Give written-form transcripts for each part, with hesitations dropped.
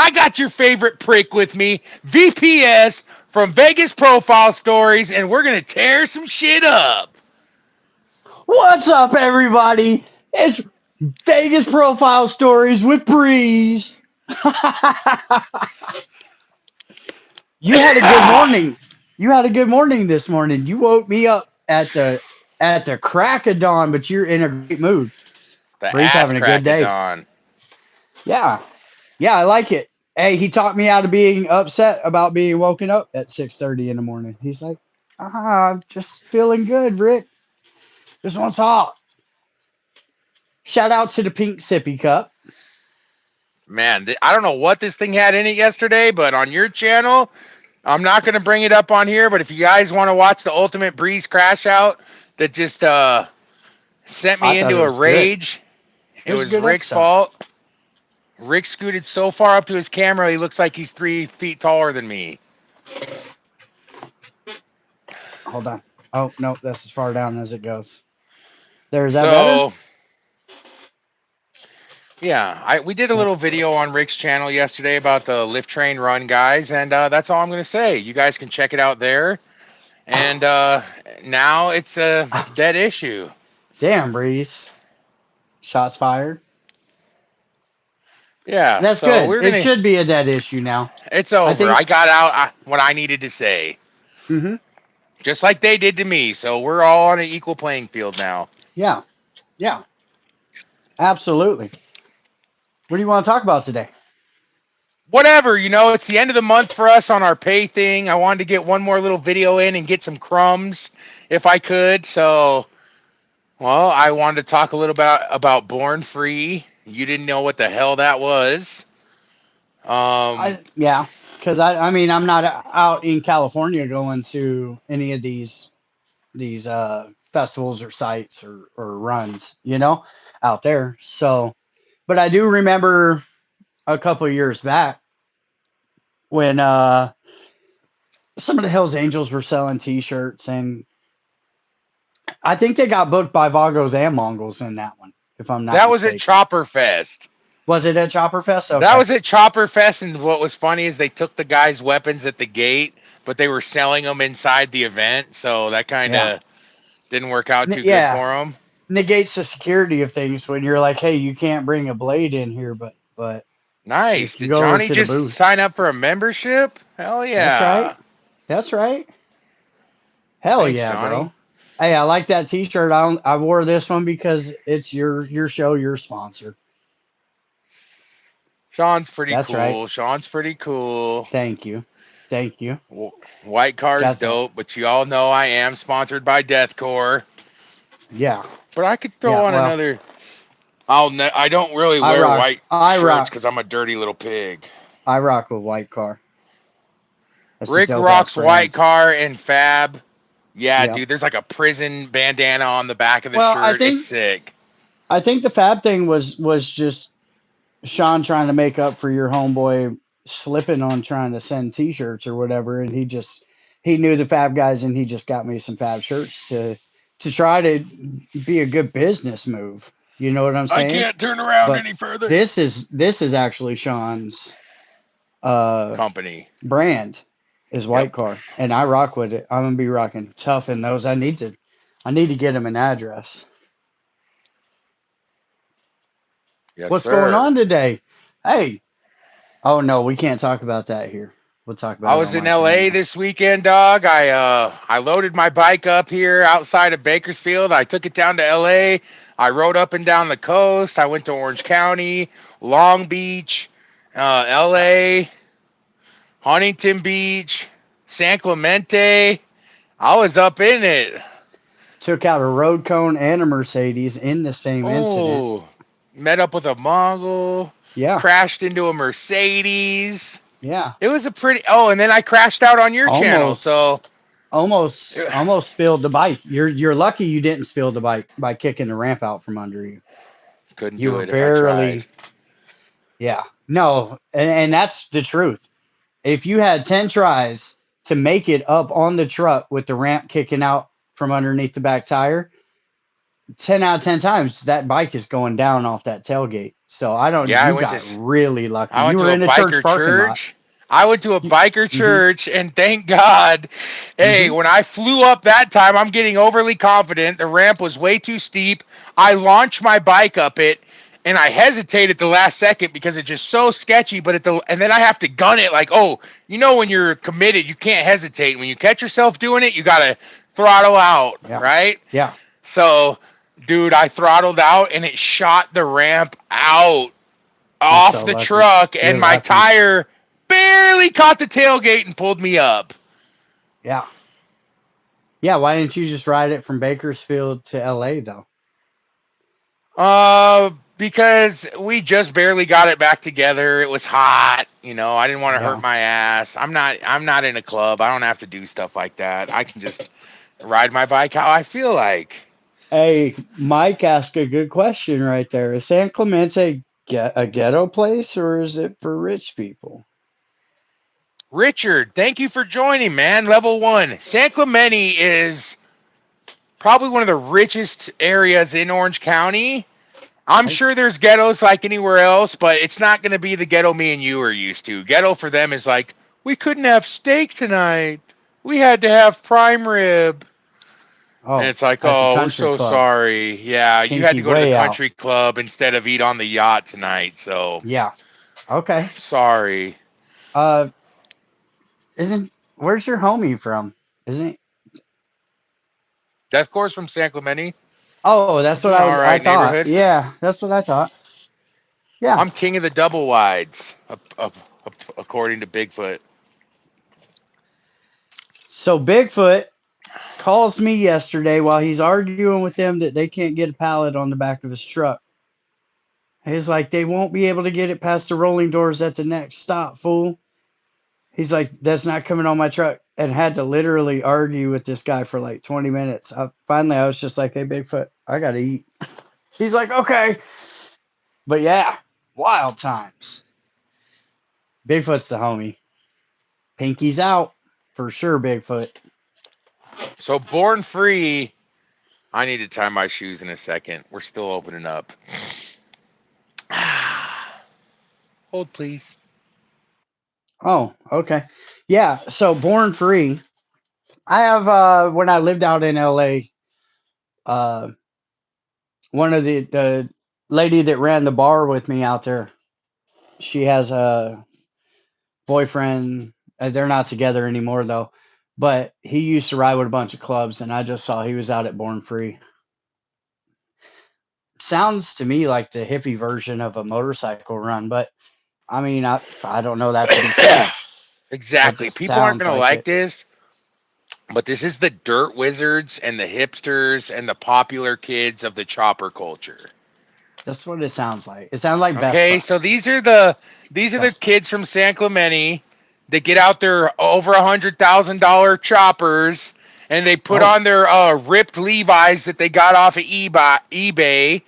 I got your favorite prick with me, VPS from Vegas Profile Stories, and we're going to tear some shit up. What's up, everybody? It's Vegas Profile Stories with Breeze. You had a good morning. You had a good morning this morning. You woke me up at the crack of dawn, but you're in a great mood. The Breeze ass having a good crack of day. dawn. Yeah, yeah, I like it. Hey, he talked me out of being upset about being woken up at 6:30 in the morning. He's like, I'm just feeling good, Rick. This one's hot. Shout out to the pink sippy cup. Man, I don't know what this thing had in it yesterday, but on your channel, I'm not going to bring it up on here, but if you guys want to watch the Ultimate Breeze Crash Out that just sent I me thought it into a was good. rage, It it was a was good Rick's episode. fault. Rick scooted so far up to his camera, he looks like he's 3 feet taller than me. Hold on. Oh, no, that's as far down as it goes. There, is that better? So, yeah, we did a Yeah. little video on Rick's channel yesterday about the lift train run guys, and that's all I'm going to say. You guys can check it out there. And now it's a dead issue. Damn, Breeze. Shots fired. Yeah, That's so good. we're It gonna. should be a dead issue now. It's I over. think. I got out what I needed to say, Hmm. just like they did to me. So we're all on an equal playing field now. Yeah. Yeah. Absolutely. What do you want to talk about today? Whatever, it's the end of the month for us on our pay thing. I wanted to get one more little video in and get some crumbs if I could. So, well, I wanted to talk a little about Born Free. You didn't know what the hell that was. Yeah, because I mean, I'm not out in California going to any of these festivals or sites or runs, out there. So, but I do remember a couple of years back when some of the Hells Angels were selling T-shirts, and I think they got booked by Vagos and Mongols in that one, if I'm not that was at mistaken. Chopper Fest. Was it at Chopper Fest? That Okay. was at Chopper Fest, and what was funny is they took the guys' weapons at the gate, but they were selling them inside the event, so that kind Yeah. of didn't work out too good Yeah. for them. Negates the security of things when you're like, hey, you can't bring a blade in here, but Nice. if you Did go over Johnny to the just booth, sign up for a membership? Hell that's right. yeah. That's right. Hell Thanks, yeah, Johnny. bro. Hey, I like that T-shirt. I wore this one because it's your show, your sponsor. Sean's pretty That's right. cool. Sean's pretty cool. Thank you. Thank you. White Car's That's dope, but you all know I am sponsored by Deathcore. yeah. But I could throw Yeah. on Well, another. I don't really I wear rock. white I shirts rock. because I'm a dirty little pig. I rock with White Car. That's a Rick dope ass rocks White brand. Car and Fab. Yeah, Yeah. dude, there's like a prison bandana on the back of the Well, I shirt. It's think sick. I think the Fab thing was just Sean trying to make up for your homeboy slipping on trying to send T-shirts or whatever, and he knew the Fab guys, and he just got me some Fab shirts to try to be a good business move. You know what I'm I saying? can't turn around But any further. this is actually Sean's uh Company. brand is White Yep. Car, and I rock with it. I'm gonna be rocking tough in those. I need to get him an address. Yes, What's going sir. on today? Hey, oh no, we can't talk about that here. We'll talk I about it was on in my LA camera. this weekend, dog. I loaded my bike up here outside of Bakersfield. I took it down to LA. I rode up and down the coast. I went to Orange County, Long Beach, LA, Huntington Beach, San Clemente. I was up in it. Took out a road cone and a Mercedes in the same incident. Oh, met up with a Mongol, Yeah, crashed into a Mercedes. yeah. It was a pretty. Oh, and then I crashed out on your channel. Almost, So almost, almost spilled the bike. You're lucky you didn't spill the bike by kicking the ramp out from under you. couldn't You do were it if I tried. barely, yeah. No, and that's the truth. If you had 10 tries to make it up on the truck with the ramp kicking out from underneath the back tire, 10 out of 10 times that bike is going down off that tailgate. So I don't, Yeah, you got really lucky. I You went were to a in a church biker parking lot. church. I went to a biker Mm-hmm, church, and thank God. Hey, mm-hmm. when I flew up that time, I'm getting overly confident. The ramp was way too steep. I launched my bike up it, and I hesitated at the last second because it's just so sketchy. But and then I have to gun it like, oh, when you're committed, you can't hesitate. When you catch yourself doing it, you gotta throttle out, Yeah. right? Yeah. So, dude, I throttled out, and it shot the ramp out You're off so the lucky. truck, You're and my lucky. tire barely caught the tailgate and pulled me up. Yeah. Yeah. Why didn't you just ride it from Bakersfield to LA though? Because we just barely got it back together. It was hot, I didn't want to hurt Yeah. my ass. I'm not in a club. I don't have to do stuff like that. I can just ride my bike how I feel like. Hey, Mike asked a good question right there. Is San Clemente a ghetto place or is it for rich people? Richard, thank you for joining, man. Level 1. San Clemente is probably one of the richest areas in Orange County. I'm Right? sure there's ghettos like anywhere else, but it's not going to be the ghetto me and you are used to. Ghetto for them is like, we couldn't have steak tonight. We had to have prime rib. And Oh, it's like, at the oh, we're country so club. sorry. Yeah, you had Pinky to go to the way out. country club instead of eat on the yacht tonight. So Yeah. Okay. sorry. Uh, isn't where's your homie from? Isn't Death Course from San Clemente. Oh, that's It's what an all I right thought. neighborhood. Yeah, that's what I thought. Yeah. I'm king of the double wides, according to Bigfoot. So Bigfoot calls me yesterday while he's arguing with them that they can't get a pallet on the back of his truck. He's like, they won't be able to get it past the rolling doors at the next stop, fool. He's like, that's not coming on my truck. And had to literally argue with this guy for like 20 minutes. Finally, I was just like, hey, Bigfoot, I got to eat. He's like, okay. But yeah, wild times. Bigfoot's the homie. Pinky's out for sure, Bigfoot. So Born Free. I need to tie my shoes in a second. We're still opening up. Hold, please. Oh, okay. Yeah, so Born Free. I have when I lived out in LA, uh one of the lady that ran the bar with me out there, she has a boyfriend. They're not together anymore though. But he used to ride with a bunch of clubs and I just saw he was out at Born Free. Sounds to me like the hippie version of a motorcycle run, but I mean I don't know that to be true. It Exactly. just People aren't sounds going to like like it. this, but this is the dirt wizards and the hipsters and the popular kids of the chopper culture. That's what it sounds like. It sounds like Best Okay, Buy. so these are the Best Buy. kids from San Clemente that get out their over $100,000 choppers, and they put Oh, on their ripped Levi's that they got off of eBay,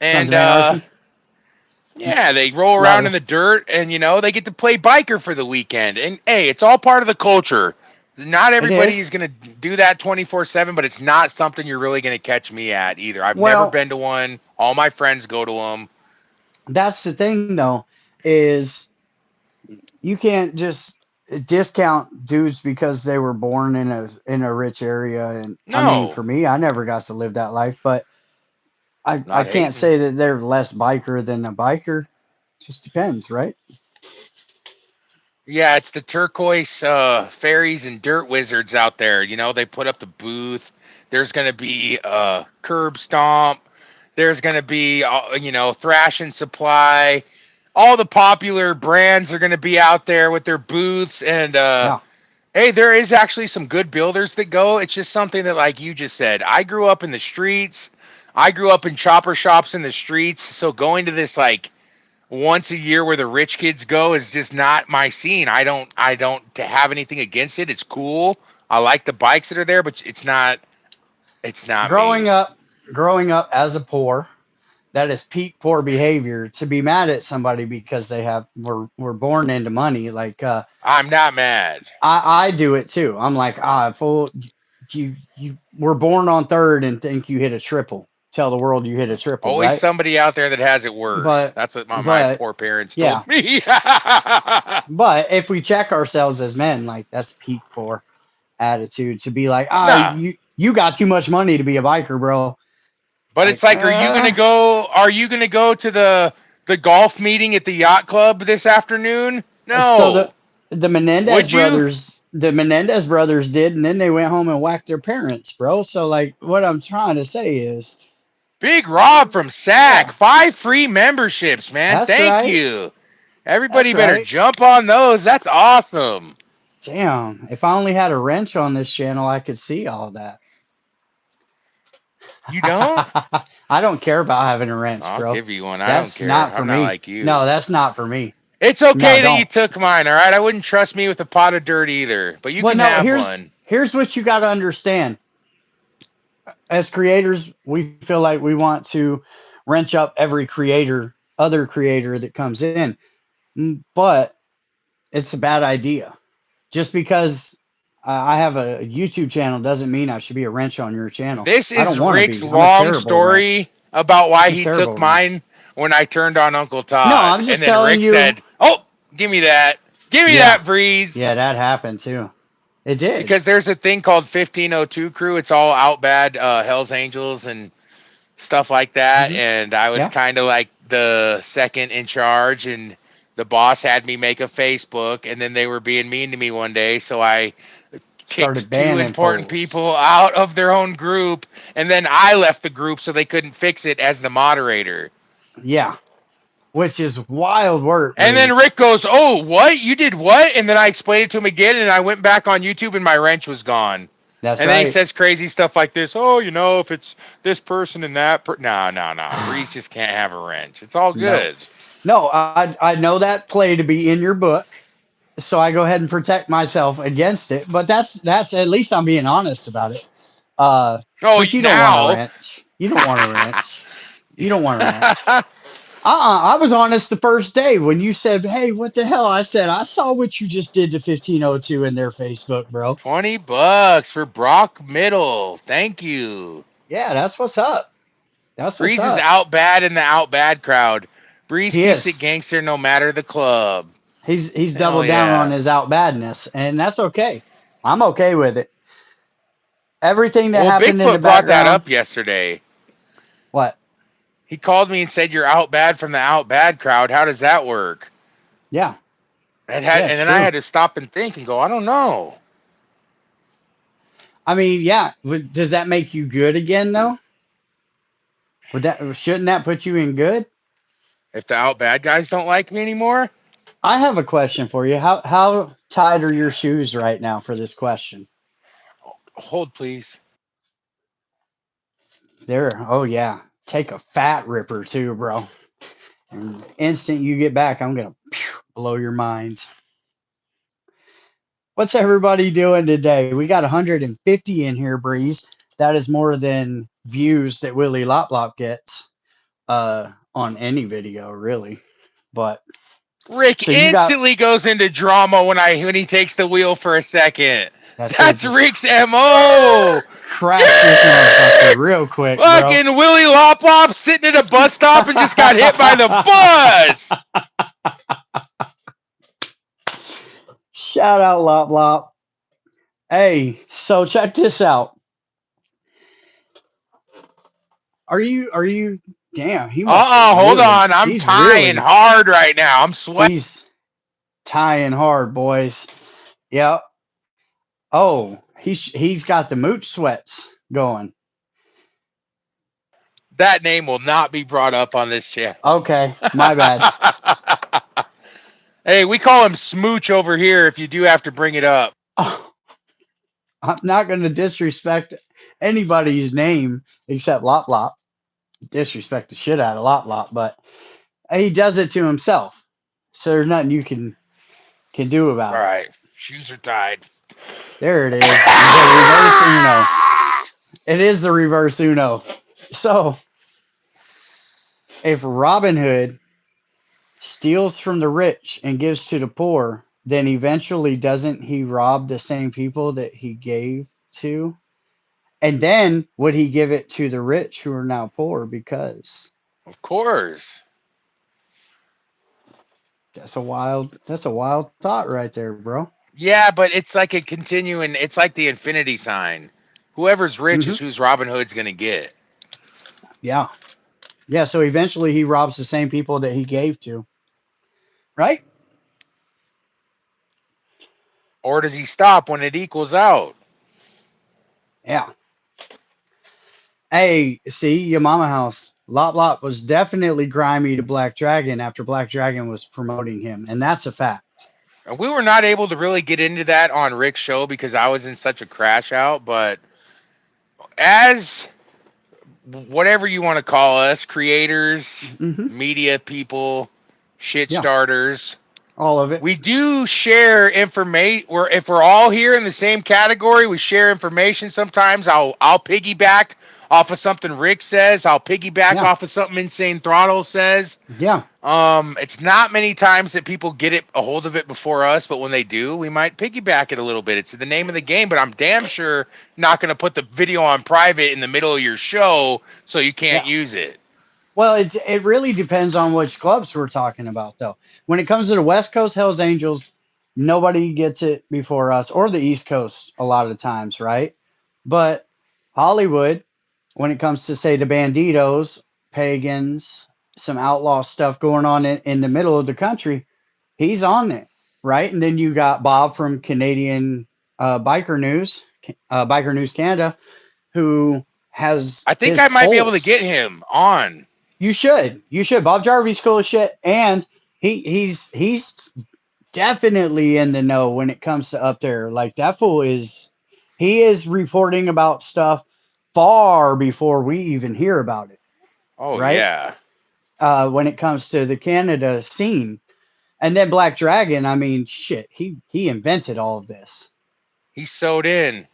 Sons and of Anarchy. yeah, they roll A lot around in of the dirt, and they get to play biker for the weekend. And hey, it's all part of the culture. Not it everybody is is. going to do that 24/7, but it's not something you're really going to catch me at either. I've never Well, been to one. All my friends go to them. that's the thing though, is you can't just discount dudes because they were born in a rich area. And I mean, No, for me, I never got to live that life, but I not can't hating. say that they're less biker than a biker. Just depends, right? Yeah, it's the turquoise fairies and dirt wizards out there. They put up the booth. There's going to be curb stomp. There's going to be thrash and supply. All the popular brands are going to be out there with their booths. And Yeah. hey, there is actually some good builders that go. It's just something that, like you just said, I grew up in the streets. I grew up in chopper shops in the streets. So going to this like once a year where the rich kids go is just not my scene. I don't to have anything against it. It's cool. I like the bikes that are there, but it's not Growing me. up, growing up as a poor, that is peak poor behavior to be mad at somebody because they were born into money. Like I'm not mad. I do it too. I'm like, fool, you were born on third and think you hit a triple. tell the world you hit a triple, Always right? somebody out there that has it worse. But That's what my but poor parents yeah, told me. but if we check ourselves as men, like that's peak poor attitude to be like, Nah. you got too much money to be a biker, bro. But Like, it's like, are you gonna go to the golf meeting at the yacht club this afternoon? so No. Would you? The Menendez brothers did, and then they went home and whacked their parents, bro. So like, what I'm trying to say is, Big Rob from SAC, yeah, 5 free memberships, man. that's Thank right, you. Everybody that's better right. jump on those. That's awesome. Damn, if I only had a wrench on this channel, I could see all that. You don't? I don't care about having a wrench, I'll bro. give you one. I don't That's care. not for I'm not me. like you. No, that's not for me. It's No, okay that you don't. took mine, all right? I wouldn't trust me with a pot of dirt either, but you Well, can no, have one. here's what you got to understand. As creators, we feel like we want to wrench up every other creator that comes in. But it's a bad idea. Just because I have a YouTube channel doesn't mean I should be a wrench on your channel. This I is don't want to Rick's be. I'm a long terrible story wrench. about why I'm a he took terrible wrench. mine when I turned on Uncle No, Todd. I'm And just then telling Rick you. said, "Oh, give me that. Give me Yeah, that, Breeze." yeah, that happened too. It did. Because there's a thing called 1502 crew. It's all out bad Hell's Angels and stuff like that. Hmm. And I was Yeah, kind of like the second in charge. And the boss had me make a Facebook. And then they were being mean to me one day. So I started kicked 2 banning important fools. people out of their own group. And then I left the group so they couldn't fix it as the moderator. Yeah, which is wild work, And then Breeze. Rick goes, "Oh, what? You did what?" And then I explained it to him again, and I went back on YouTube, and my wrench was gone. That's And then he right. says crazy stuff like this. Oh, if it's this person and that. No, no, no. Breeze just can't have a wrench. It's all No, good. no, I know that play to be in your book, so I go ahead and protect myself against it. But that's at least I'm being honest about it. Oh, But you don't want a now. wrench. You don't want a wrench. You don't want a wrench. I was honest the first day when you said, "Hey, what the hell?" I said, "I saw what you just did to 1502 in their Facebook, bro." $20 for Brock Middle. Thank you. Yeah, that's what's up. That's what's Breeze is up. out bad in the out bad crowd. Breeze He keeps it is. gangster no matter the club. He's Hell doubled down on yeah. his out badness, and that's okay. I'm okay with it. Everything that Well, happened in the Bigfoot brought that background. up yesterday. What? He called me and said you're out bad from the out bad crowd. How does that work? Yeah, And yeah, it's then I true. had to stop and think and go, I don't know. I mean, yeah. Does that make you good again, though? Shouldn't that put you in good? If the out bad guys don't like me anymore, I have a question for you. How tight are your shoes right now for this question? hold please. There. Oh yeah. Take a fat ripper too, bro. And the instant you get back, I'm gonna blow your mind. What's everybody doing today? We got 150 in here, Breeze. That is more than views that Willie Lop Lop gets on any video, really. But Rick so you got instantly goes into drama when he takes the wheel for a second. that's it. That's Just Rick's MO. crash this motherfucker Yeah! real quick, bro. Fucking Willie Lop Lop sitting at a bus stop and just got hit by the bus. Shout out Lop Lop. Hey, so check this out. Are you damn, he must have Hold really on. I'm tying hard right now. I'm sweating. he's tying hard, boys. Yep. Oh, he's got the mooch sweats going. That name will not be brought up on this channel. Okay, my bad. Hey, we call him Smooch over here if you do have to bring it up. Oh, I'm not going to disrespect anybody's name except Lop Lop. Disrespect the shit out of Lop Lop, but he does it to himself. So there's nothing you can do about All it. right. Shoes are tied. There it is. The reverse Uno. It is the reverse Uno. So if Robin Hood steals from the rich and gives to the poor, then eventually doesn't he rob the same people that he gave to? And then would he give it to the rich who are now poor? Because Of course. that's a wild thought right there, bro. Yeah, but it's like a continuing. It's like the infinity sign. Whoever's rich Hmm. is who's Robin Hood's gonna get. Yeah. Yeah. So eventually he robs the same people that he gave to, right? Or does he stop when it equals out? Yeah. Hey, see, your mama house. Lot Lot was definitely grimy to Black Dragon after Black Dragon was promoting him, and that's a fact. And we were not able to really get into that on Rick's show because I was in such a crash out. But as whatever you want to call us, creators, Hmm. media people, shit Yeah, starters, all of it. we do share information. We're if we're all here in the same category, we share information. Sometimes I'll piggyback off of something Rick says. I'll piggyback Yeah, off of something Insane Throttle says. yeah, It's not many times that people get it a hold of it before us, but when they do, we might piggyback it a little bit. It's the name of the game, but I'm damn sure not going to put the video on private in the middle of your show so you can't yeah. use it. Well, it really depends on which clubs we're talking about, though. When it comes to the West Coast Hells Angels, nobody gets it before us, or the East Coast a lot of times, right? But Hollywood, when it comes to say the Banditos, Pagans, some outlaw stuff going on in the middle of the country, he's on it, right? And then you got Bob from Canadian Biker News Canada, who has I think his I might be able to get pulse. him on. You should. Bob Jarvie's cool as shit, and he's definitely in the know when it comes to up there. Like that fool is, he is reporting about stuff far before we even hear about it, Oh, right? yeah. When it comes to the Canada scene, and then Black Dragon, I mean, shit, he invented all of this. He's sewed in.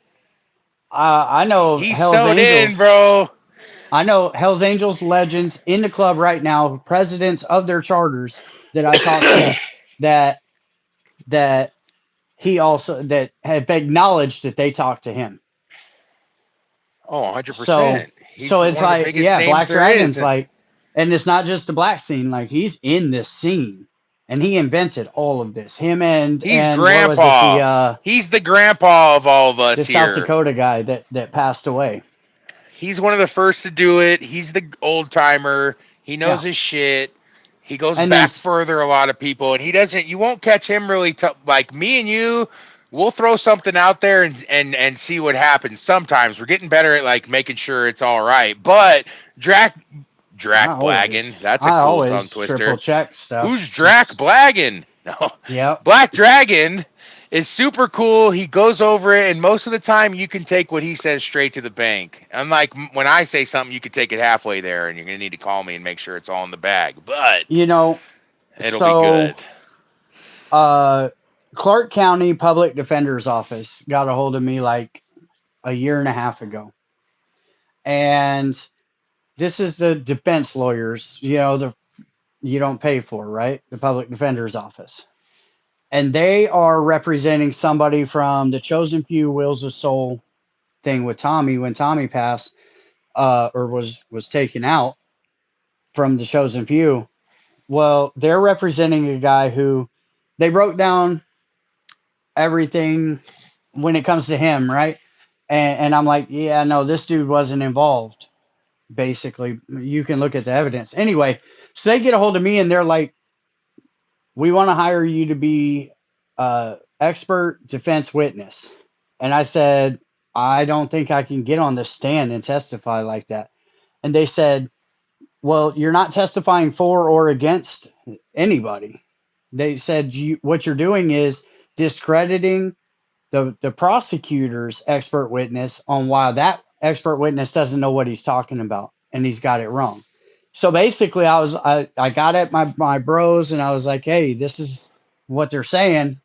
I know He's Hell's sewed in, Angels. bro. I know Hell's Angels legends in the club right now, presidents of their charters that I talk to, that that he also that have acknowledged that they talked to him. Oh, So 100%. He's so it's one of the like, biggest yeah, names Black there is. Dragon's like, and it's not just the black scene, like he's in this scene. And he invented all of this. Him He's and what was it, grandpa. He's the grandpa of all of us the South here. Dakota guy that passed away. He's one of the first to do it. He's the old timer. He knows Yeah. his shit. He goes And then back further a lot of people, and he doesn't. You won't catch him really like me and you. We'll throw something out there and see what happens. Sometimes we're getting better at like making sure it's all right. But Drac Drac Blaggin, that's a I cool tongue always triple twister. check Who's stuff. Drac Blaggin? No, Yep. Black Dragon is super cool. He goes over it, and most of the time, you can take what he says straight to the bank. Unlike when I say something, you can take it halfway there, and you're gonna need to call me and make sure it's all in the bag. But You know, it'll be so good. uh Clark County Public Defender's Office got a hold of me like a year and a half ago. And this is the defense lawyers, the you don't pay for, right? The public defender's office. And they are representing somebody from the Chosen Few Wheels of Soul thing with Tommy when Tommy passed, or was taken out from the Chosen Few. Well, they're representing a guy who they wrote down everything when it comes to him, right? And I'm like, yeah, no, this dude wasn't involved. Basically, you can look at the evidence. Anyway, so they get a hold of me and they're like, we want to hire you to be expert defense witness. And I said, I don't think I can get on the stand and testify like that. And they said, well, you're not testifying for or against anybody. They said, what you're doing is discrediting the prosecutor's expert witness on why that expert witness doesn't know what he's talking about and he's got it wrong. So basically, I got at my bros and I was like, hey, this is what they're saying.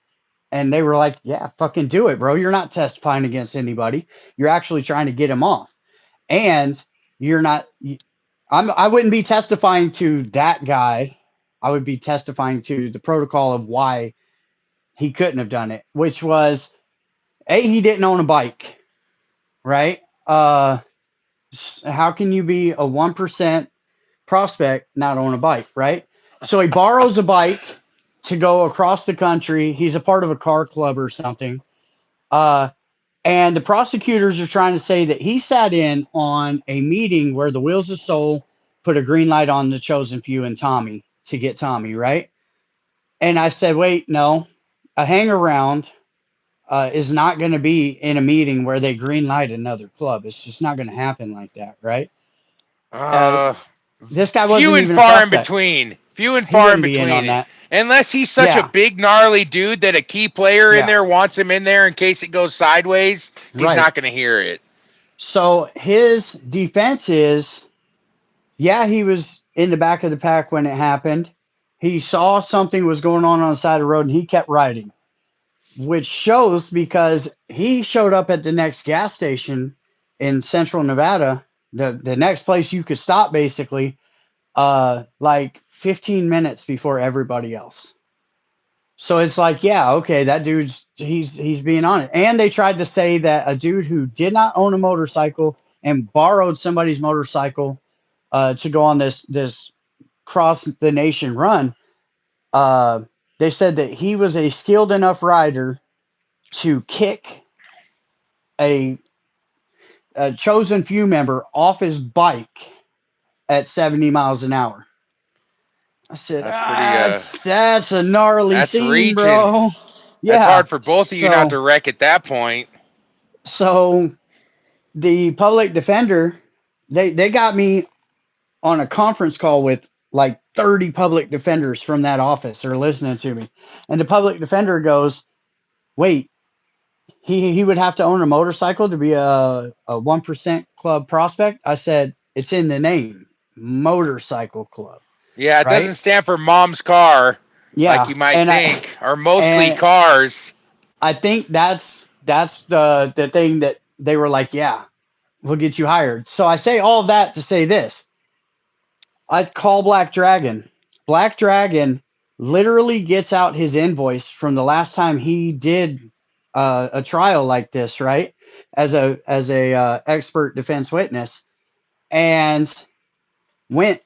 And they were like, yeah, fucking do it, bro. You're not testifying against anybody. You're actually trying to get him off. And you're not, I wouldn't be testifying to that guy. I would be testifying to the protocol of why he couldn't have done it, which was, A, he didn't own a bike, right? uh, how can you be a 1% prospect not own a bike, right? So he borrows a bike to go across the country. He's a part of a car club or something. Uh, and the prosecutors are trying to say that he sat in on a meeting where the Wheels of Soul put a green light on the chosen few and Tommy to get Tommy, right? And I said, wait, no, a hang around is not going to be in a meeting where they green light another club. It's just not going to happen like that, right? Uh, Uh, this guy few wasn't and even a far in prospect. between. Few and He far in wouldn't be in on between. that. Unless he's such a Yeah, big gnarly dude that a key player in yeah, there wants him in there in case it goes sideways, he's right. not going to hear it. So his defense is, yeah, he was in the back of the pack when it happened. He saw something was going on the side of the road and he kept riding, which shows because he showed up at the next gas station in central Nevada, the next place you could stop basically, like 15 minutes before everybody else. So it's like, yeah, okay, that dude's he's being on it. And they tried to say that a dude who did not own a motorcycle and borrowed somebody's motorcycle to go on this cross the nation run, uh, they said that he was a skilled enough rider to kick a, a chosen few member off his bike at 70 miles an hour. I said, That's pretty. that's a gnarly That's scene, reaching. bro. That's Yeah. hard for both of you not to wreck at that point. So the public defender, they got me on a conference call with like 30 public defenders from that office are listening to me. And the public defender goes, wait, he would have to own a motorcycle to be a 1% club prospect. I said, it's in the name, motorcycle club, Yeah, it right? doesn't stand for mom's car like Yeah. you might think, or mostly And cars. I think that's the thing that they were like, yeah, we'll get you hired. So I say all of that to say this. I call Black Dragon. Black Dragon literally gets out his invoice from the last time he did a trial like this, right? As a expert defense witness, and went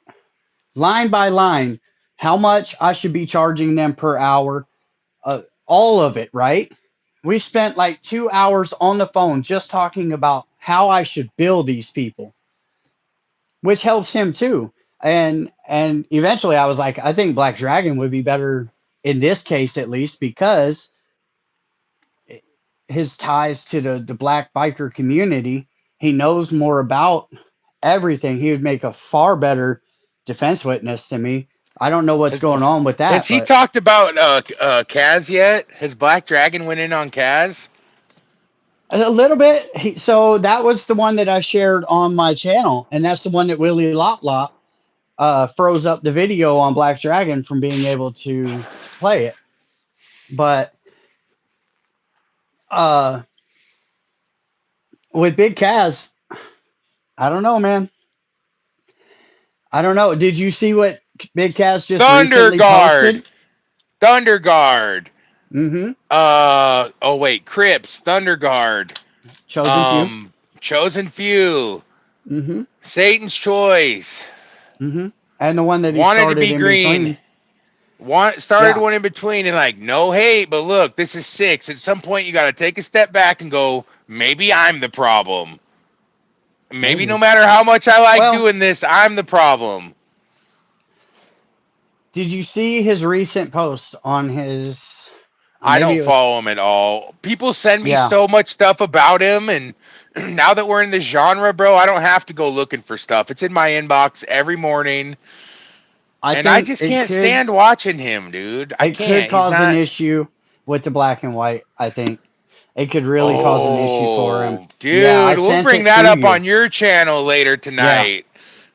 line by line how much I should be charging them per hour, all of it, right? We spent like 2 hours on the phone just talking about how I should bill these people, which helps him too. And eventually I was like, I think Black Dragon would be better in this case at least because his ties to the black biker community, he knows more about everything. He would make a far better defense witness to me. I don't know what's Has, going on with has that, he but talked about Kaz yet? Has Black Dragon went in on Kaz? a little bit. So that was the one that I shared on my channel, and that's the one that Willie Lop Lop froze up the video on Black Dragon from being able to play it. But uh, with Big Kaz, I don't know, man. I don't know. Did you see what Big Kaz just Thunder recently Guard. posted? Thunder Guard. Mm-hmm. Oh wait, Crips. Thunder Guard. Chosen few. Um, Chosen Few. Mm-hmm. Satan's Choice. Mm-hmm. And the one that he Wanted to started be in green. between. Started Yeah. one in between and like no hate, but look, this is 6. At some point, you got to take a step back and go. Maybe I'm the problem. Maybe no Maybe. matter how much I like Well, doing this, I'm the problem. did you see his recent post on his? I Maybe don't it was. follow him at all. People send me Yeah. so much stuff about him, and now that we're in this genre, bro, I don't have to go looking for stuff. It's in my inbox every morning, I and I think just can't stand watching him, dude. I it could can't. He's cause an not. issue with the black and white. I think it could really cause an issue for him. Oh, Yeah, I dude, we'll sent bring it that to up you. on your channel later Yeah. tonight.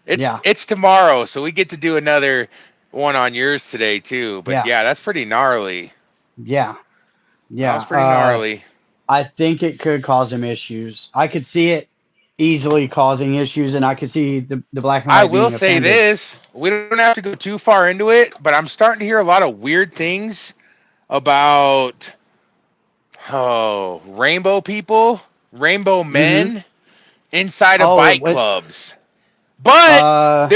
It's Yeah. it's tomorrow, so we get to do another one on yours today too. But Yeah. yeah, that's pretty gnarly. Yeah. That Yeah. was pretty gnarly. I think it could cause him issues. I could see it easily causing issues, and I could see the black and I white will being say offended. this: we don't have to go too far into it, but I'm starting to hear a lot of weird things about rainbow people, rainbow Mm-hmm. men. inside of Oh, it bike went. clubs. But Uh,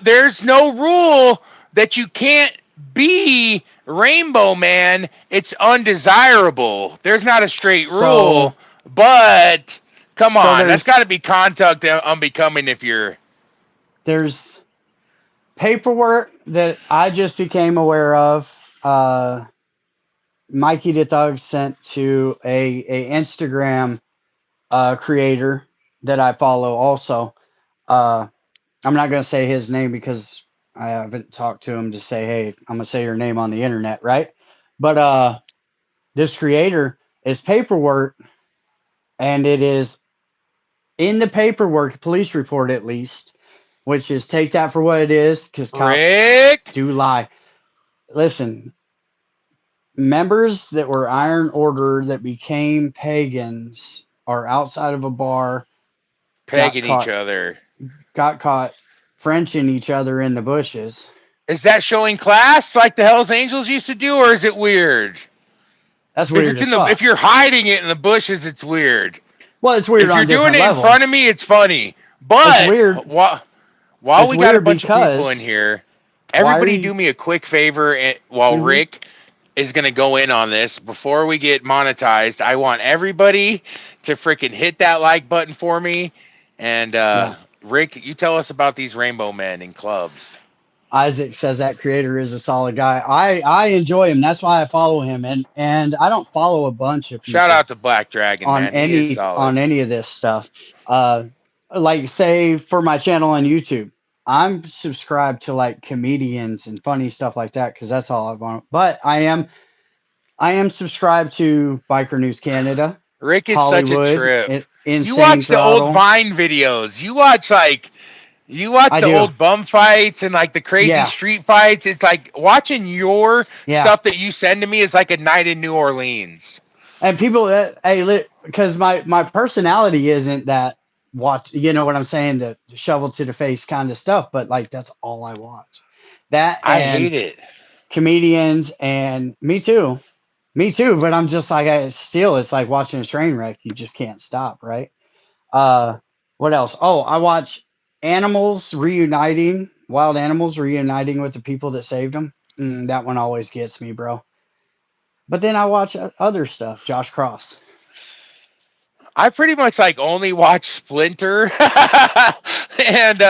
there's no rule that you can't be Rainbow Man. It's undesirable. There's not a straight so rule, but come so on, that's got to be conduct unbecoming if you're there's paperwork that I just became aware of. Mikey the Thug sent to a Instagram creator that I follow. Also, uh, I'm not gonna say his name because I haven't talked to him to say, hey, I'm gonna say your name on the internet, right? But this creator is paperwork, and it is in the paperwork, police report at least, which is take that for what it is, because cops Rick do lie. Listen, members that were Iron Order that became pagans are outside of a bar, got pegging each caught, other. got caught Frenching each other in the bushes. Is that showing class like the Hell's Angels used to do, or is it weird? That's weird as If fuck. you're hiding it in the bushes, it's weird. Well, it's weird If you're on doing different it in front of levels. me, it's funny. It's But weird. while It's we got a weird bunch of people in because here, why are everybody you? do me a quick favor while Mm-hmm, Rick is going to go in on this before we get monetized. I want everybody to freaking hit that like button for me. And yeah. Rick, you tell us about these rainbow men in clubs. Isaac says that creator is a solid guy. I enjoy him. That's why I follow him. And I don't follow a bunch of Shout people out to Black Dragon, man. He is solid. on any of this stuff. Uh, like say for my channel on YouTube, I'm subscribed to like comedians and funny stuff like that because that's all I want. But I am subscribed to Biker News Canada, Rick is such a Hollywood, trip. You Insane watch the old Throttle. Vine videos. You watch I the do. old bum fights and like the crazy Yeah, street fights. It's like watching your yeah. stuff that you send to me is like a night in New Orleans. And people, hey, because my personality isn't that watch. You know what I'm saying? The shovel to the face kind of stuff. But like that's all I watch. That I and hate it. comedians and me too. But I'm just like I still. It's like watching a train wreck. You just can't stop, right? Uh, what else? Oh, I watch wild animals reuniting with the people that saved them. That one always gets me, bro. But then I watch other stuff. Josh Cross. I pretty much like only watch Splinter and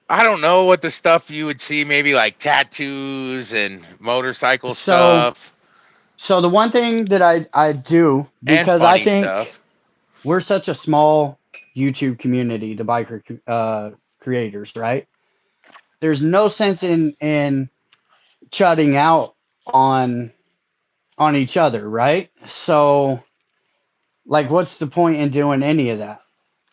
I don't know what the stuff you would see, maybe like tattoos and motorcycle So stuff So the one thing that I do and because I funny think stuff. we're such a small YouTube community, the biker creators, right? There's no sense in shutting out on on each other, right? So like, what's the point in doing any of that?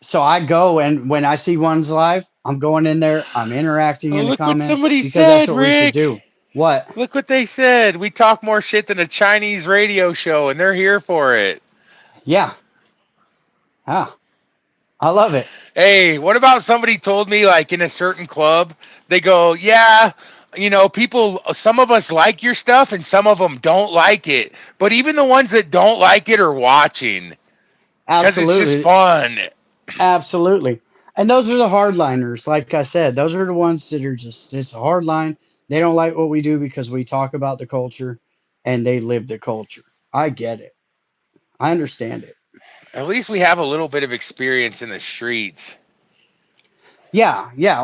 So I go and when I see one's live, I'm going in there, I'm interacting Oh, in the look what comments somebody because that's said, what we should Rick. do. What? Look what they said. We talk more shit than a Chinese radio show, and they're here for it. Yeah, yeah, I love it. Hey, what about somebody told me, like in a certain club, they go, yeah, people, some of us like your stuff and some of them don't like it. But even the ones that don't like it are watching because it's just Absolutely. fun. Absolutely. And those are the hardliners. Like I said, those are the ones that are just, it's a hard line. They don't like what we do because we talk about the culture and they live the culture. I get it. I understand it. At least we have a little bit of experience in the streets. Yeah, yeah.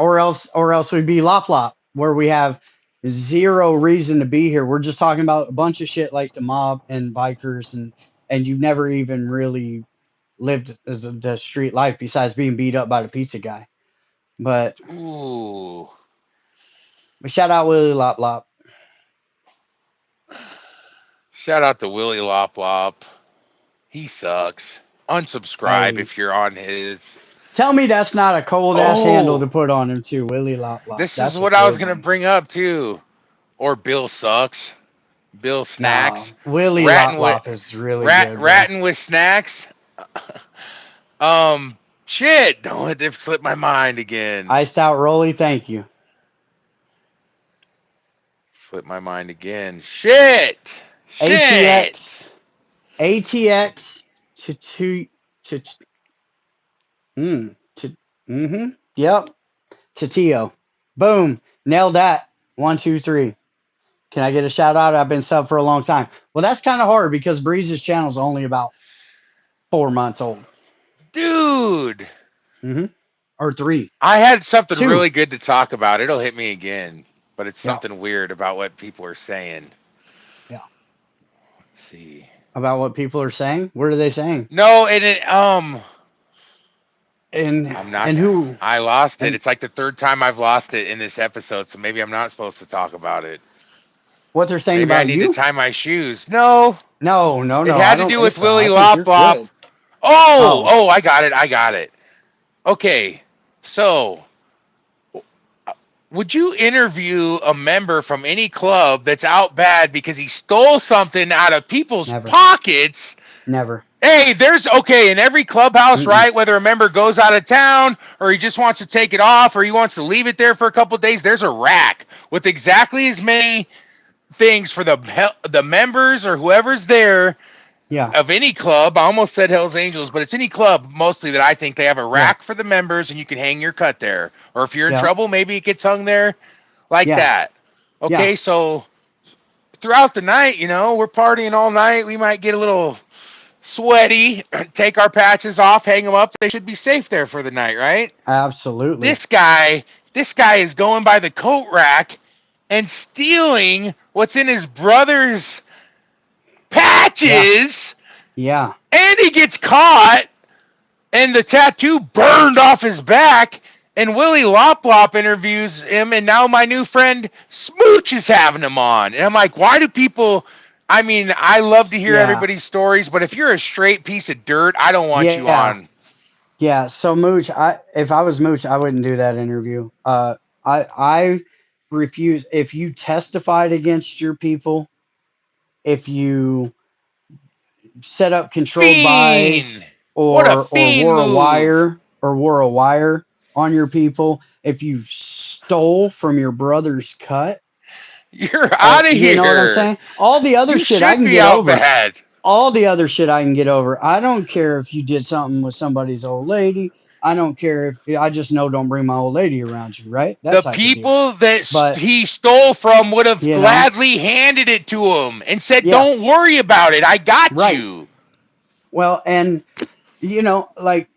Or else we'd be Lop Lop, where we have zero reason to be here. We're just talking about a bunch of shit like the mob and bikers and you've never even really lived the street life besides being beat up by the pizza guy. But Ooh. shout out Willie Lop Lop. Shout out to Willie Lop Lop. He sucks. Unsubscribe Hey, if you're on his. tell me that's not a cold ass handle to Oh, put on him too, Willie Lop Lop. this is That's a what I was good gonna one. bring up too. Or Bill sucks. Bill snacks. No, Willie Lop Ratting with Lop is really good, bro. ratting with snacks. Shit. Don't let it slip my mind again. Iced out Rolly, thank you. Slip my mind again. Shit. Shit. ATX, ATX to Mm. Mm-hmm. Yep. Tatio. Boom. Nailed that. 1, 2, 3. Can I get a shout out? I've been sub for a long time. Well, that's kind of hard because Breeze's channel is only about 4 months old. Dude, Mm-hmm. Or three. I had something Two. really good to talk about. It'll hit me again, but it's Yeah. something weird about what people are saying. Yeah. Let's see. About what people are saying. What are they saying? No, and it And I'm not. and who I lost it. and It's like the third time I've lost it in this episode, so maybe I'm not supposed to talk about it. what they're saying Maybe I about need to you? tie my shoes. No, No, no, it no. I had to don't do think with so. Willie I think you're Lop Lop. good. Oh, Oh, oh, I got it. I got it. Okay, so would you interview a member from any club that's out bad because he stole something out of people's never, pockets? never. Hey, there's okay in every clubhouse, Mm-mm. right? Whether a member goes out of town or he just wants to take it off or he wants to leave it there for a couple of days, there's a rack with exactly as many things for the members or whoever's there Yeah, of any club. I almost said Hell's Angels, but it's any club mostly that I think they have a yeah, rack for the members and you can hang your cut there. Or if you're in yeah, trouble, maybe it gets hung there like yeah, that. yeah. Okay, so throughout the night, we're partying all night. We might get a little sweaty, take our patches off, hang them up. They should be safe there for the night, right? Absolutely. This guy, this guy is going by the coat rack and stealing what's in his brother's Yeah, patches, yeah. and he gets caught, and the tattoo burned off his back. And Willie Lop Lop interviews him, and now my new friend Smooch is having him on. And I'm like, why do people? I mean, I love to hear Yeah, everybody's stories, but if you're a straight piece of dirt, I don't want you yeah, on. yeah. So Mooch, if I was Mooch, I wouldn't do that interview. I refuse. If you testified against your people, if you set up controlled buys Fiend! What a or fiend move! wore a wire on your people, if you stole from your brother's cut, You're out of you know what I'm here. saying? All the other You shit I should can be get out over. bad. All the other shit I can get over. I don't care if you did something with somebody's old lady. I don't care if I just know don't bring my old lady around you, right? That The type of deal. people that But, he stole from would have you know, gladly handed it to him and said, yeah, "Don't worry about it. I got right. you." Well, and like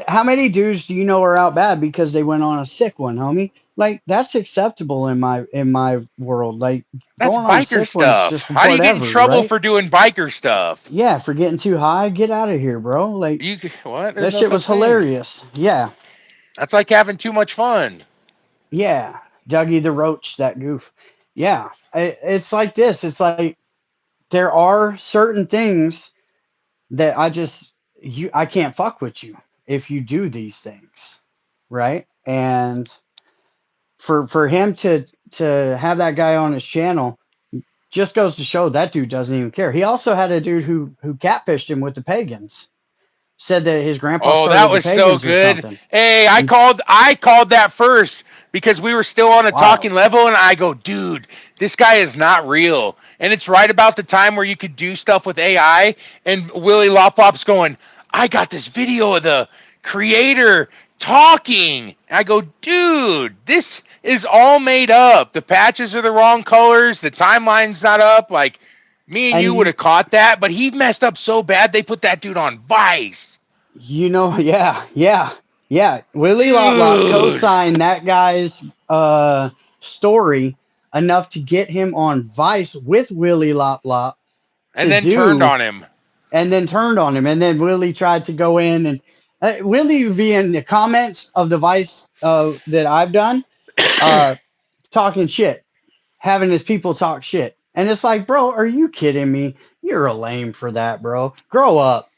how many dudes do you know are out bad because they went on a sick one, homie? Like that's acceptable in my world. Like That's going on a biker sick one's stuff. just How do you get in whatever, trouble right? for doing biker stuff? Yeah, for getting too high, get out of here, bro. Like You what? There's that no shit such was thing. hilarious. Yeah, That's like having too much fun. yeah. Dougie the Roach, that goof. Yeah, it's like this. It's like there are certain things that I can't fuck with you if you do these things, right? And for him to have that guy on his channel just goes to show that dude doesn't even care. He also had a dude who catfished him with the pagans. Said that his grandpa Oh, that started the was so pagans or good. something. Hey, And I called that first because we were still on a wild. talking level and I go, "Dude, this guy is not real." And it's right about the time where you could do stuff with AI and Willie Lopop's going, "I got this video of the creator talking." And I go, "Dude, this is all made up. The patches are the wrong colors, the timeline's not up. Like me and And you would have caught that, but he messed up so bad they put that dude on Vice." yeah, yeah, yeah. Willie Lop Lop Dude. co-signed that guy's story enough to get him on Vice with Willie Lop Lop And to then turned do on him. and then turned on him. And then Willie tried to go in and Willie would be in the comments of the Vice that I've done, uh, talking shit, having his people talk shit. And it's like, bro, are you kidding me? You're a lame for that, bro. Grow up.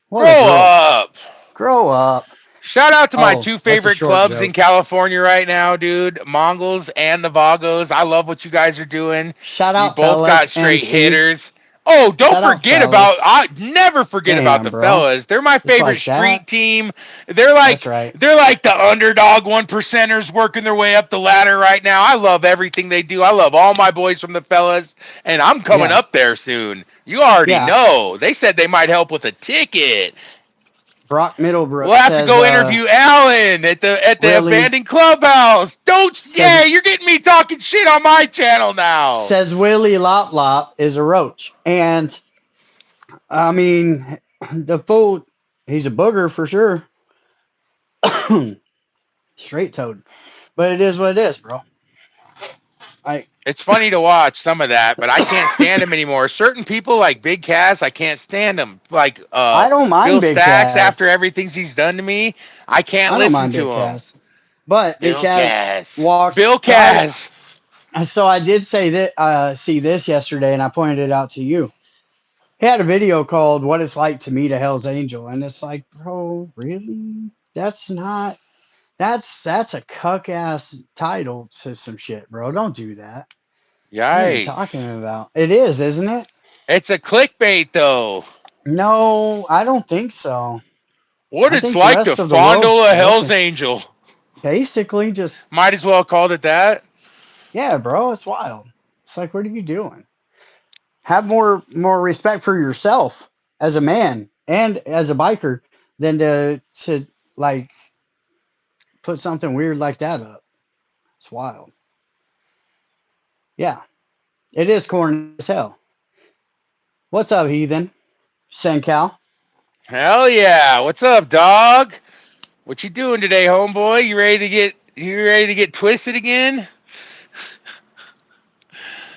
What a Grow growth. up. Grow up. Shout out to my Oh, two that's a favorite short clubs in joke. California right now, dude. Mongols and the Vagos. I love what you guys are doing. Shout You out, both fellas. got straight MC. hitters. Oh, don't Shout out, forget about fellas. I never forget about Damn, the bro. fellas. They're my Just favorite like that. street team. They're That's like right. they're like the underdog one percenters working their way up the ladder right now. I love everything they do. I love all my boys from the fellas, and I'm coming Yeah. up there soon. You already Yeah. know. They said they might help with a ticket. Brock We'll Middlebrook have to says go interview Alan at the Willie abandoned clubhouse. Don't. Yeah, says you're getting me talking shit on my channel now. says Willie Lop Lop is a roach. And I mean the fool, he's a booger for sure. Straight toed. But it is what it is, bro. I It's funny to watch some of that, but I can't stand him anymore. Certain people like Big Cass, I can't stand him. Like I don't Phil mind Big Stacks, after Cass. everything he's done to me, I can't I don't listen mind Big to him. Cass. But Big Bill Cass Cass. walks Bill Cass. so I did say that see this yesterday and I pointed it out to you. He had a video called What It's Like to Meet a Hell's Angel. And it's like, bro, really? That's not that's a cuck ass title to some shit, bro. Don't do that. What are you talking Yikes. about? It is, isn't it? It's a clickbait though. No, I don't think so. What I it's think the like to rest of the world's fondle a Hell's spoken. Angel. Basically, just Might as well called it that. yeah, bro. It's wild. It's like, what are you doing? Have more respect for yourself as a man and as a biker than to like put something weird like that up. It's wild. Yeah, it is corny as hell. What's up, heathen? Sencal. Hell yeah. What's up, dog? What you doing today, homeboy? You ready to get twisted again?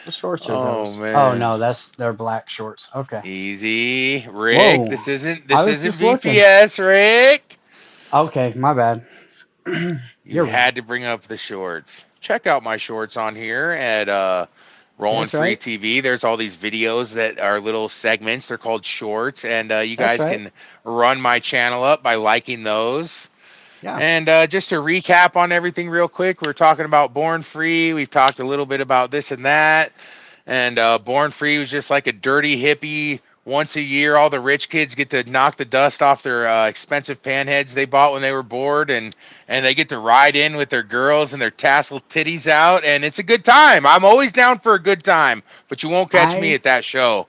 What shorts are Oh those? Oh man. no, that's they're black shorts. Okay. Easy. Rick, Whoa. this isn't I this was isn't just looking. VPS, Rick. Okay, my bad. You You're right. had to bring up the shorts. Check out my shorts on here at Rollin That's Free right. TV. There's all these videos that are little segments. They're called shorts, and you That's guys right. can run my channel up by liking those. Yeah. And just to recap on everything real quick, we're talking about Born Free. We've talked a little bit about this and that. And Born Free was just like a dirty hippie. Once a year, all the rich kids get to knock the dust off their expensive panheads they bought when they were bored, and they get to ride in with their girls and their tasseled titties out, and it's a good time. I'm always down for a good time, but you won't catch me I at that show.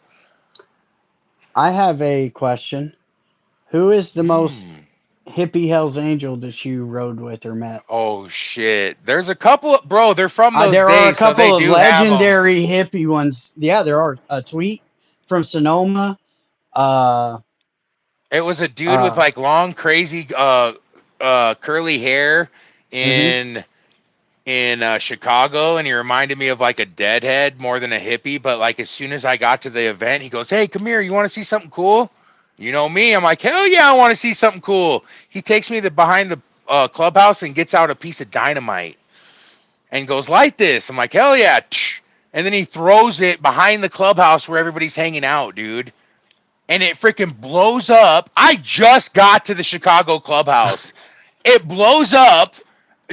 I have a question. Who is the most Hmm. hippie Hell's Angel that you rode with or met? Oh shit! There's a couple, bro. They're from those There are a days, so they couple of do have them. legendary hippie ones. Yeah, there are. A tweet from Sonoma. Uh, It was a dude with uh, like long, crazy, curly hair mm-hmm. in Chicago, and he reminded me of like a deadhead more than a hippie. But like as soon as I got to the event, he goes, "Hey, come here. You want to see something cool?" You know me. I'm like, "Hell yeah, I want to see something cool." He takes me to behind the clubhouse and gets out a piece of dynamite and goes, "Light this." I'm like, "Hell yeah!" And then he throws it behind the clubhouse where everybody's hanging out, dude. And it freaking blows up. I just got to the Chicago clubhouse. It blows up,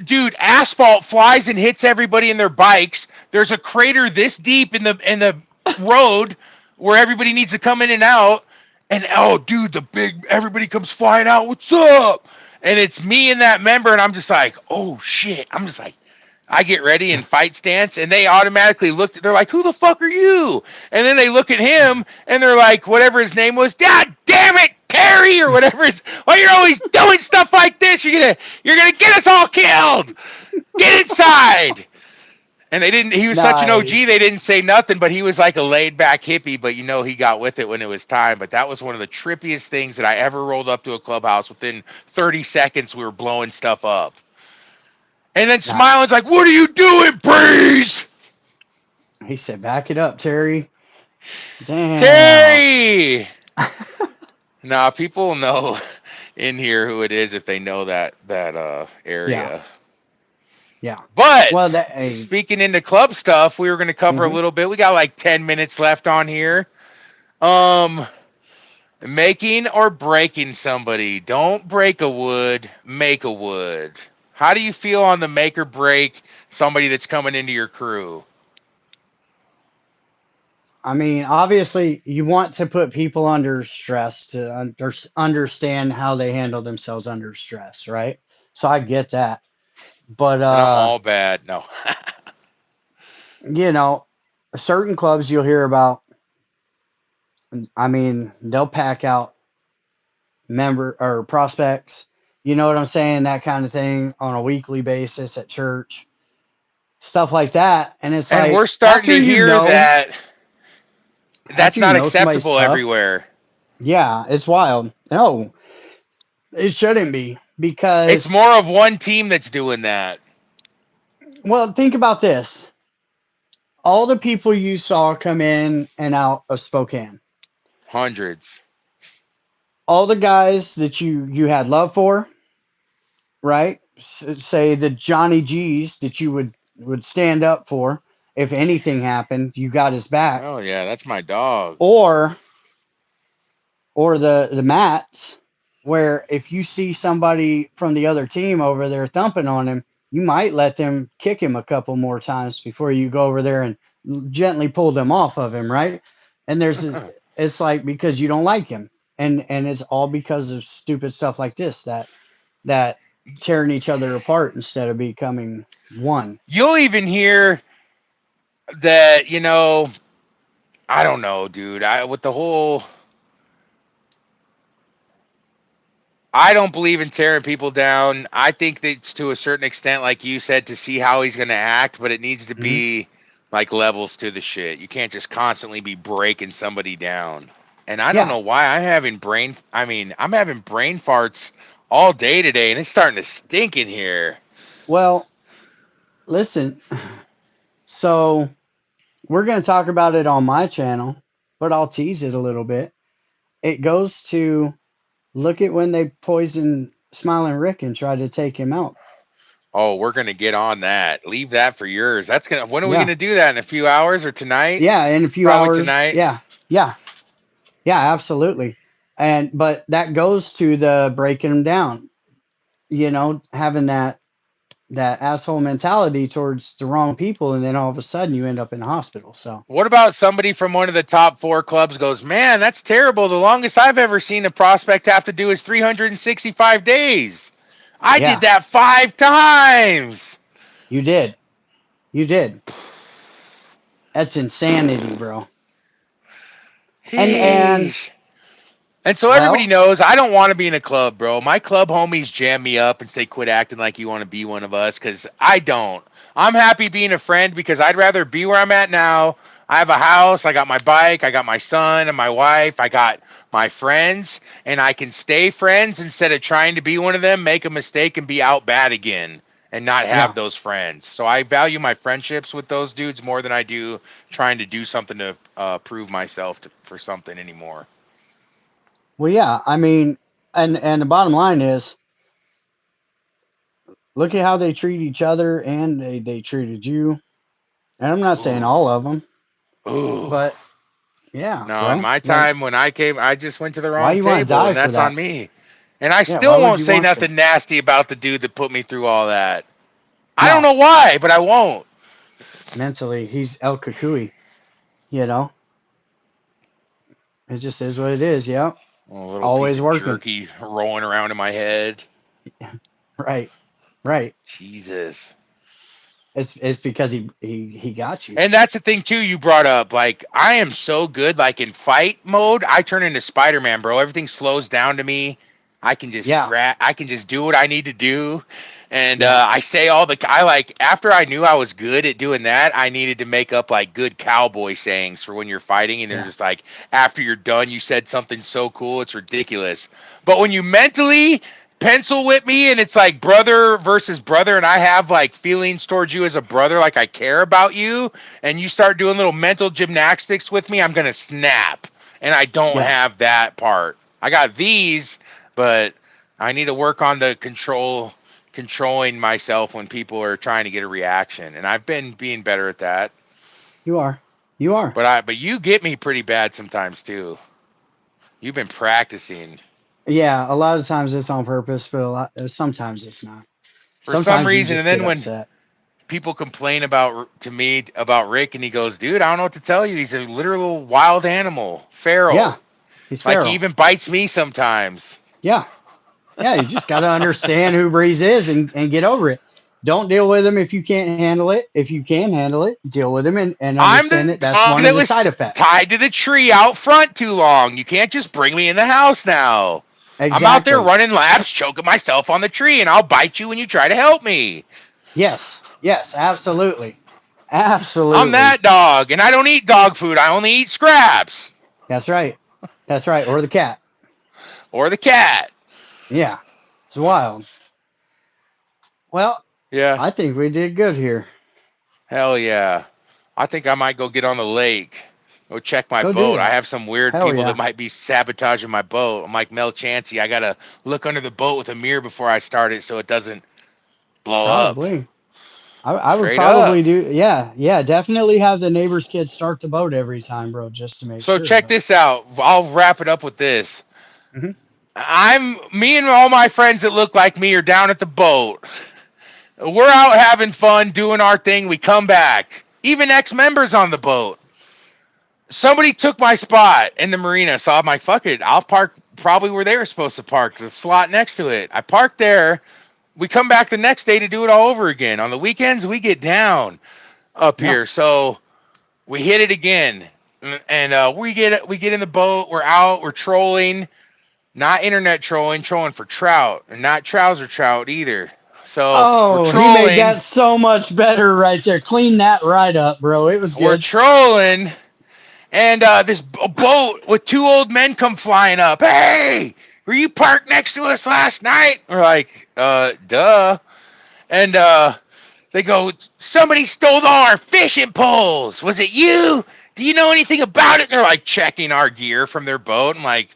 dude. Asphalt flies and hits everybody in their bikes. There's a crater this deep in the road where everybody needs to come in and out. And oh, dude, the big everybody comes flying out. What's up? And it's me and that member, and I'm just like, oh shit. I'm just like, I get ready and fight stance, and they automatically looked. They're like, "Who the fuck are you?" And then they look at him, and they're like, whatever his name was, "God damn it, Terry," or whatever. Why you're always doing stuff like this? You're gonna get us all killed. Get inside. And they didn't. He was such an OG. Nice. They didn't say nothing, but he was like a laid back hippie. But he got with it when it was time. But that was one of the trippiest things that I ever rolled up to a clubhouse. Within 30 seconds, we were blowing stuff up. And then Smiling's Nice. like, "What are you doing, Breeze?" He said, "Back it up, Terry." Damn. Terry. Nah, people know in here who it is if they know that Yeah. area. Yeah. But Well, that hey. speaking into club stuff, we were going to cover a Mm-hmm. little bit. We got like 10 minutes left on here. Um, making or breaking somebody. Don't break a wood, make a wood. How do you feel on the make or break somebody that's coming into your crew? I mean, obviously, you want to put people under stress to understand how they handle themselves under stress, right? So I get that. But And I'm all bad. No. you know, certain clubs you'll hear about, I mean, they'll pack out member or prospects. You know what I'm saying? That kind of thing on a weekly basis at church, stuff like that. And it's And we're like starting to hear that that's after you not know somebody's acceptable tough, everywhere. yeah, it's wild. No, it shouldn't be It's because, more of one team that's doing that. well, think about this. All the people you saw come in and out of Spokane, Hundreds. all the guys that you had love for, right? Say the Johnny G's that you would stand up for if anything happened, you got his back, Oh yeah, that's my dog. or the Mats, where if you see somebody from the other team over there thumping on him, you might let them kick him a couple more times before you go over there and gently pull them off of him, right? And it's like because you don't like him, and it's all because of stupid stuff like this that tearing each other apart instead of becoming one. You'll even hear that, I don't know, dude. With the whole I don't believe in tearing people down. I think that it's to a certain extent, like you said, to see how he's going to act, but it needs to Mhm. be like levels to the shit. You can't just constantly be breaking somebody down. And I don't Yeah. know why I'm having brain farts all day today, and it's starting to stink in here. Well, listen. So we're going to talk about it on my channel, but I'll tease it a little bit. It goes to look at when they poisoned Smiling Rick and tried to take him out. Oh, we're going to get on that. Leave that for yours. When are we going Yeah. to do that? In a few hours or tonight? Yeah. In a few Probably hours. tonight. Yeah. Yeah. Yeah. Absolutely. But that goes to the breaking him down, having that asshole mentality towards the wrong people. And then all of a sudden you end up in the hospital. So, What about somebody from one of the top four clubs goes, man, that's terrible. The longest I've ever seen a prospect have to do is 365 days. I did yeah, that 5 times. you did. You did. That's insanity, bro. And Sheesh. And so everybody well, knows I don't want to be in a club, bro. My club homies jam me up and say, quit acting like you want to be one of us, because I don't. I'm happy being a friend because I'd rather be where I'm at now. I have a house, I got my bike, I got my son and my wife, I got my friends, and I can stay friends instead of trying to be one of them, make a mistake, and be out bad again and not have yeah. those friends. So I value my friendships with those dudes more than I do trying to do something to prove myself for something anymore. Well, yeah. I mean, and the bottom line is, look at how they treat each other, and they treated you. And I'm not saying Ooh. all of them, Ooh. but yeah. No, in Well, my like, time when I came, I just went to the why wrong you want to table, die and for that's on that? me. And I Yeah. Why still would won't you say want to? nothing nasty about the dude that put me through all that. I don't No, know why, but I won't. mentally, he's El Kukui. You know, it just is what it is. Yeah. A little piece Always of working. jerky rolling around in my head. Right. Right. Jesus. It's because he got you. And that's the thing too you brought up. Like I am so good. Like in fight mode, I turn into Spider-Man, bro. Everything slows down to me. I can just Yeah. I can just do what I need to do. And Yeah. I say I like after I knew I was good at doing that, I needed to make up like good cowboy sayings for when you're fighting, and they're Yeah. just like after you're done, you said something so cool, it's ridiculous. But when you mentally pencil with me and it's like brother versus brother, and I have like feelings towards you as a brother, like I care about you, and you start doing little mental gymnastics with me, I'm gonna snap. And I don't Yeah. have that part. I got these, but I need to work on the controlling myself when people are trying to get a reaction. And I've been being better at that. You are. You are. But you get me pretty bad sometimes too. You've been practicing. Yeah. A lot of times it's on purpose, but sometimes it's not. For some Sometimes you reason, and just get then when upset. people complain to me about Rick, and he goes, "Dude, I don't know what to tell you. He's a literal wild animal, Yeah. feral. He's Like he feral. even bites me sometimes." Yeah. Yeah. You just got to understand who Breeze is and get over it. Don't deal with him if you can't handle it. If you can handle it, deal with him and I'm understand the that that's dog one of that the was side effects. tied to the tree out front too long. You can't just bring me in the house now. I'm out there Exactly. running laps, choking myself on the tree, and I'll bite you when you try to help me. Yes. Yes. Absolutely. I'm Absolutely. that dog, and I don't eat dog food. I only eat scraps That's right. That's right. Or the cat. or the cat. Yeah. It's wild. Well, Yeah, I think we did good here. hell yeah. I think I might go get on the lake, go check my Go do boat. I that. have some weird Hell people that yeah. might be sabotaging my boat. I'm like Mel Chancey. I gotta look under the boat with a mirror before I start it so it doesn't blow up. Probably. I would Straight up. probably do. Yeah. Yeah. Definitely have the neighbor's kids start the boat every time, bro, just to make So sure. check But this out. I'll wrap it up with this. Mhm. I'm me and all my friends that look like me are down at the boat. We're out having fun, doing our thing. We come back. Even ex-members on the boat. Somebody took my spot in the marina, so I'm like, fuck it. I'll park probably where they were supposed to park, the slot next to it. I parked there. We come back the next day to do it all over again. On the weekends, we get down up Yeah. here. So we hit it again. And we get in the boat. We're out. We're trolling. Not internet trolling, trolling for trout, and not trouser trout either. So we're Oh, he made trolling, that so much better right there. Clean that right up, bro. It was we're good. trolling, and this boat with two old men come flying up. Hey, were you parked next to us last night? We're like, duh. And they go, somebody stole all our fishing poles. Was it you? Do you know anything about it? And they're like checking our gear from their boat. I'm like,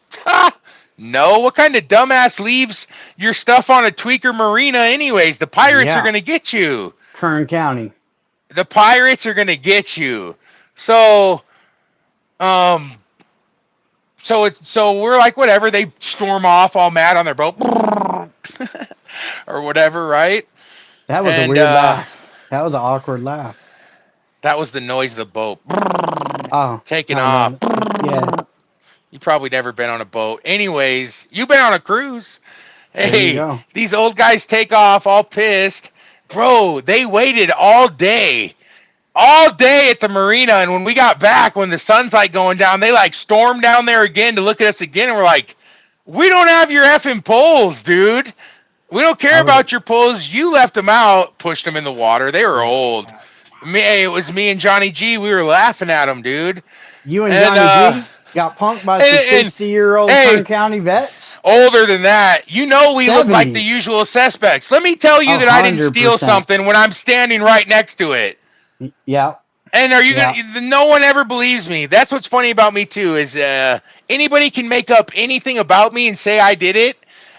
no. What kind of dumbass leaves your stuff on a tweaker marina anyways? The pirates are Yeah. going to get you. Kern County. The pirates are going to get you. So, um, so we're like, whatever. They storm off all mad on their boat or whatever, right? That was a And weird laugh. That was an awkward laugh. that was the noise of the boat Oh, taking oh off. no. Yeah. You probably never been on a boat. Anyways, you've been on a cruise. There you Hey, go. these old guys take off all pissed. Bro, they waited all day at the marina. And when we got back, when the sun's like going down, they like stormed down there again to look at us again. And we're like, we don't have your effing poles, dude. We don't care That was about your poles. You left them out, pushed them in the water. They were yeah. old. It was me and Johnny G. We were laughing at them, dude. You and And Johnny G got punked by some and 60-year-old hey, Kern County vets. older than that, we look like the 70. usual suspects. Let me tell you that I didn't steal 100%. something when I'm standing right next to it. Yeah. And are you Yeah. gonna? No one ever believes me. That's what's funny about me too. Is anybody can make up anything about me and say I did it,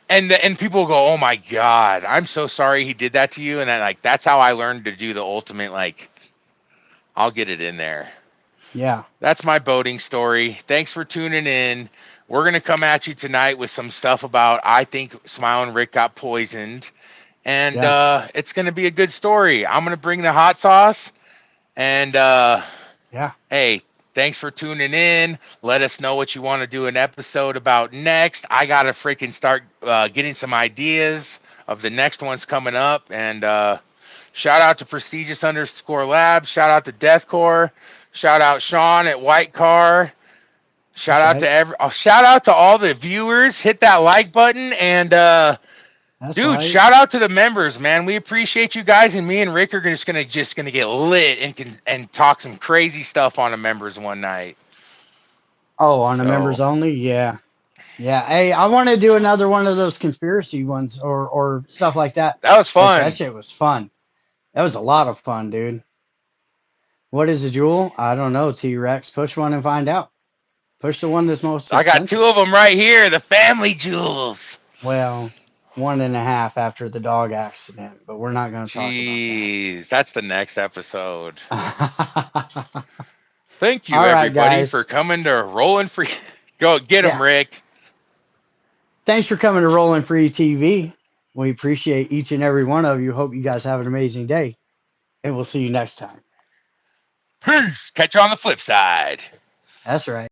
and people go, "Oh my God, I'm so sorry he did that to you." And then like that's how I learned to do the ultimate. Like I'll get it in there. Yeah. That's my boating story. Thanks for tuning in. We're gonna come at you tonight with some stuff about I think Smiling Rick got poisoned, and Yeah. it's gonna be a good story. I'm gonna bring the hot sauce, and Yeah. hey, thanks for tuning in. Let us know what you want to do an episode about next. I gotta freaking start getting some ideas of the next ones coming up, and shout out to Prestigious underscore Labs. Shout out to Deathcore. Shout out Sean at White Car. That's right. Shout out to all the viewers. Hit that like button and That's dude, right. shout out to the members, man. We appreciate you guys, and me and Rick are just gonna get lit and talk some crazy stuff on the members one night. Oh, on the So members only? Yeah. Yeah. Hey, I want to do another one of those conspiracy ones or stuff like that. that was That fun. shit was fun. That was a lot of fun, dude. What is a jewel? I don't know, T Rex. Push one and find out. Push the one that's most I got two expensive. of them right here, the family jewels. Well, 1.5 after the dog accident, but we're not going to talk about Jeez, that's the next episode. that. Thank you, All right, everybody, for guys. coming to Rolling Free. Go get them, Yeah. Rick. Thanks for coming to Rollin Free TV. We appreciate each and every one of you. Hope you guys have an amazing day, and we'll see you next time. Peace. Catch you on the flip side. That's right.